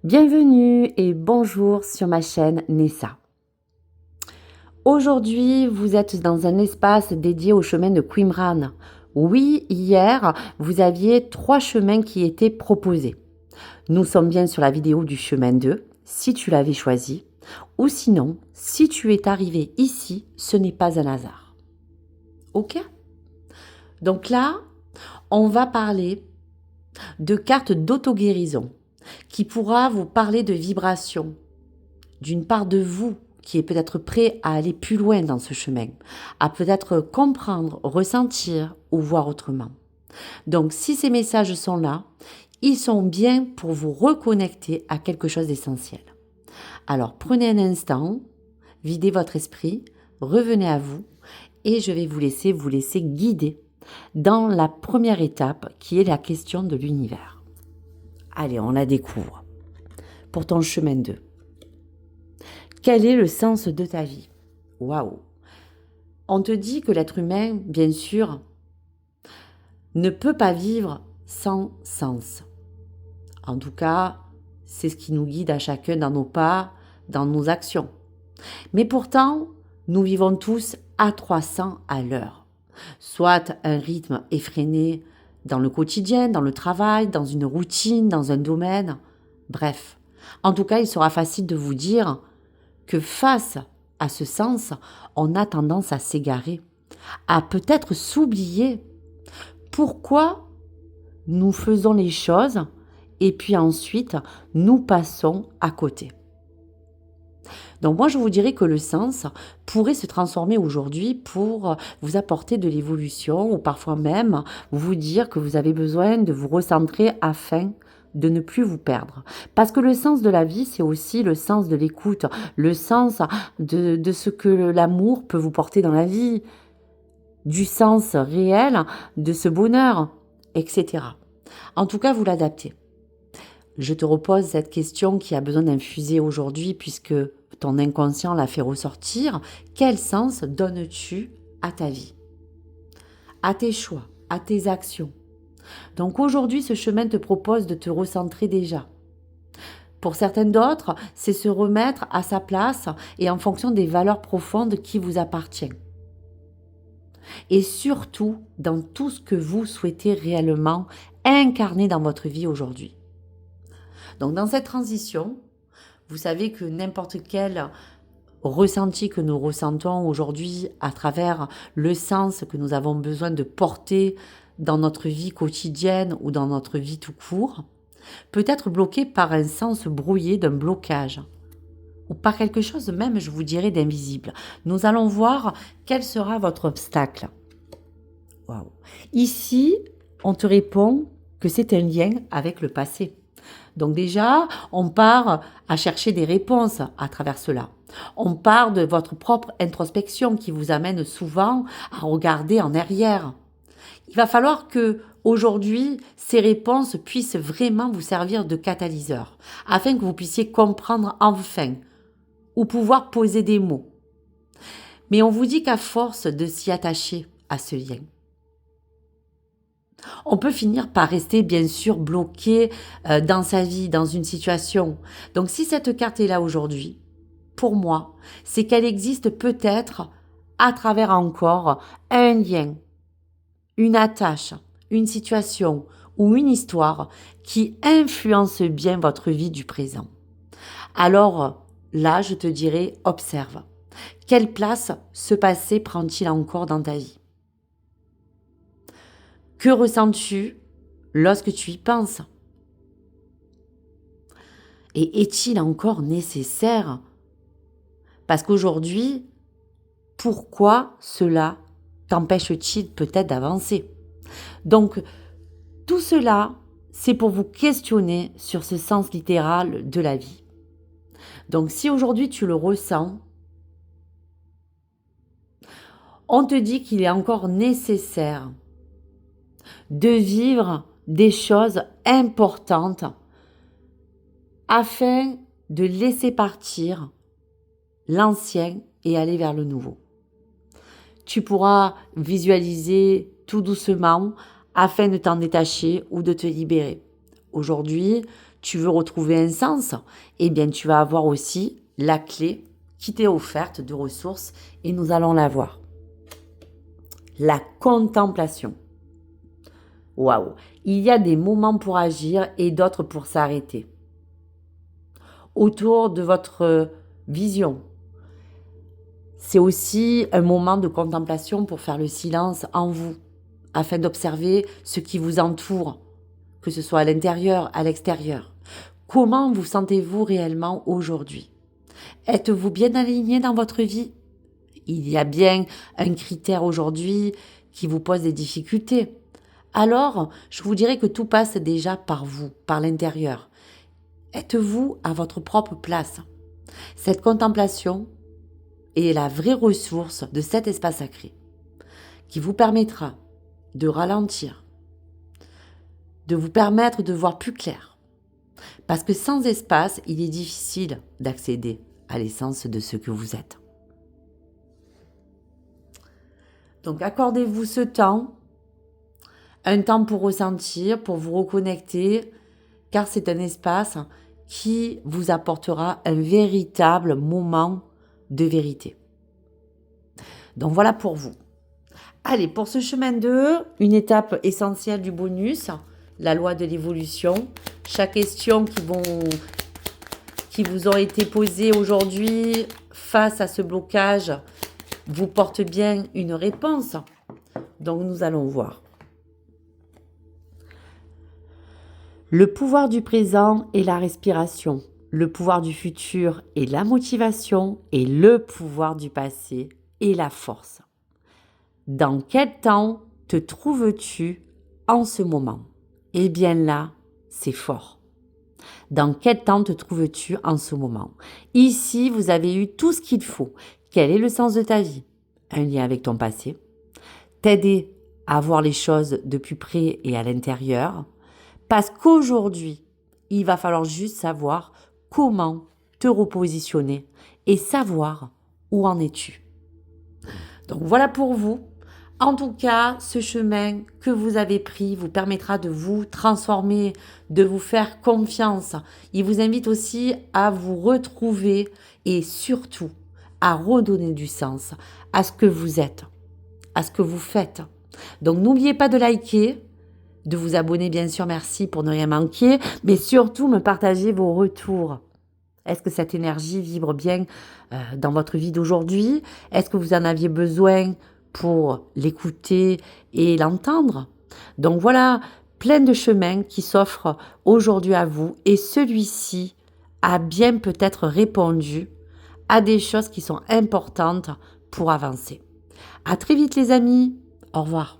Bienvenue et bonjour sur ma chaîne Nessa. Aujourd'hui, vous êtes dans un espace dédié au chemin de Qumran. Oui, hier, vous aviez 3 chemins qui étaient proposés. Nous sommes bien sur la vidéo du chemin 2, si tu l'avais choisi. Ou sinon, si tu es arrivé ici, ce n'est pas un hasard. Ok? Donc là, on va parler de cartes d'auto-guérison qui pourra vous parler de vibrations d'une part de vous qui est peut-être prêt à aller plus loin dans ce chemin, à peut-être comprendre, ressentir ou voir autrement. Donc si ces messages sont là, ils sont bien pour vous reconnecter à quelque chose d'essentiel. Alors prenez un instant, videz votre esprit, revenez à vous et je vais vous laisser guider dans la première étape qui est la question de l'univers. Allez, on la découvre. Pour ton chemin 2. Quel est le sens de ta vie? Waouh! On te dit que l'être humain, bien sûr, ne peut pas vivre sans sens. En tout cas, c'est ce qui nous guide à chacun dans nos pas, dans nos actions. Mais pourtant, nous vivons tous à 300 à l'heure. Soit un rythme effréné dans le quotidien, dans le travail, dans une routine, dans un domaine. Bref, en tout cas, il sera facile de vous dire que face à ce sens, on a tendance à s'égarer, à peut-être s'oublier. Pourquoi nous faisons les choses et puis ensuite nous passons à côté. Donc moi je vous dirais que le sens pourrait se transformer aujourd'hui pour vous apporter de l'évolution ou parfois même vous dire que vous avez besoin de vous recentrer afin de ne plus vous perdre. Parce que le sens de la vie, c'est aussi le sens de l'écoute, le sens de ce que l'amour peut vous porter dans la vie, du sens réel de ce bonheur, etc. En tout cas, vous l'adaptez. Je te repose cette question qui a besoin d'infuser aujourd'hui puisque ton inconscient l'a fait ressortir. Quel sens donnes-tu à ta vie, à tes choix, à tes actions? Donc aujourd'hui, ce chemin te propose de te recentrer déjà. Pour certaines d'autres, c'est se remettre à sa place et en fonction des valeurs profondes qui vous appartiennent. Et surtout, dans tout ce que vous souhaitez réellement incarner dans votre vie aujourd'hui. Donc dans cette transition, vous savez que n'importe quel ressenti que nous ressentons aujourd'hui à travers le sens que nous avons besoin de porter dans notre vie quotidienne ou dans notre vie tout court, peut être bloqué par un sens brouillé d'un blocage ou par quelque chose même, je vous dirais, d'invisible. Nous allons voir quel sera votre obstacle. Waouh. Ici, on te répond que c'est un lien avec le passé. Donc déjà, on part à chercher des réponses à travers cela. On part de votre propre introspection qui vous amène souvent à regarder en arrière. Il va falloir que aujourd'hui, ces réponses puissent vraiment vous servir de catalyseur afin que vous puissiez comprendre enfin ou pouvoir poser des mots. Mais on vous dit qu'à force de s'y attacher à ce lien, on peut finir par rester bien sûr bloqué dans sa vie, dans une situation. Donc si cette carte est là aujourd'hui, pour moi, c'est qu'elle existe peut-être à travers encore un lien, une attache, une situation ou une histoire qui influence bien votre vie du présent. Alors là, je te dirais, observe. Quelle place ce passé prend-il encore dans ta vie? Que ressens-tu lorsque tu y penses? Et est-il encore nécessaire? Parce qu'aujourd'hui, pourquoi cela t'empêche-t-il peut-être d'avancer? Donc, tout cela, c'est pour vous questionner sur ce sens littéral de la vie. Donc, si aujourd'hui tu le ressens, on te dit qu'il est encore nécessaire de vivre des choses importantes afin de laisser partir l'ancien et aller vers le nouveau. Tu pourras visualiser tout doucement afin de t'en détacher ou de te libérer. Aujourd'hui, tu veux retrouver un sens, eh bien tu vas avoir aussi la clé qui t'est offerte de ressources et nous allons la voir. La contemplation. Waouh! Il y a des moments pour agir et d'autres pour s'arrêter. Autour de votre vision. C'est aussi un moment de contemplation pour faire le silence en vous, afin d'observer ce qui vous entoure, que ce soit à l'intérieur, à l'extérieur. Comment vous sentez-vous réellement aujourd'hui? Êtes-vous bien aligné dans votre vie? Il y a bien un critère aujourd'hui qui vous pose des difficultés. Alors, je vous dirais que tout passe déjà par vous, par l'intérieur. Êtes-vous à votre propre place? Cette contemplation est la vraie ressource de cet espace sacré qui vous permettra de ralentir, de vous permettre de voir plus clair. Parce que sans espace, il est difficile d'accéder à l'essence de ce que vous êtes. Donc accordez-vous ce temps, un temps pour ressentir, pour vous reconnecter, car c'est un espace qui vous apportera un véritable moment de vérité. Donc voilà pour vous. Allez, pour ce chemin 2, une étape essentielle du bonus, la loi de l'évolution. Chaque question qui vous ont été posées aujourd'hui face à ce blocage vous porte bien une réponse. Donc nous allons voir. Le pouvoir du présent est la respiration. Le pouvoir du futur est la motivation. Et le pouvoir du passé est la force. Dans quel temps te trouves-tu en ce moment? Eh bien là, c'est fort. Dans quel temps te trouves-tu en ce moment? Ici, vous avez eu tout ce qu'il faut. Quel est le sens de ta vie? Un lien avec ton passé. T'aider à voir les choses de plus près et à l'intérieur. Parce qu'aujourd'hui, il va falloir juste savoir comment te repositionner et savoir où en es-tu. Donc voilà pour vous. En tout cas, ce chemin que vous avez pris vous permettra de vous transformer, de vous faire confiance. Il vous invite aussi à vous retrouver et surtout à redonner du sens à ce que vous êtes, à ce que vous faites. Donc n'oubliez pas de liker, de vous abonner bien sûr, merci pour ne rien manquer, mais surtout me partager vos retours. Est-ce que cette énergie vibre bien dans votre vie d'aujourd'hui? Est-ce que vous en aviez besoin pour l'écouter et l'entendre? Donc voilà, plein de chemins qui s'offrent aujourd'hui à vous et celui-ci a bien peut-être répondu à des choses qui sont importantes pour avancer. À très vite les amis, au revoir.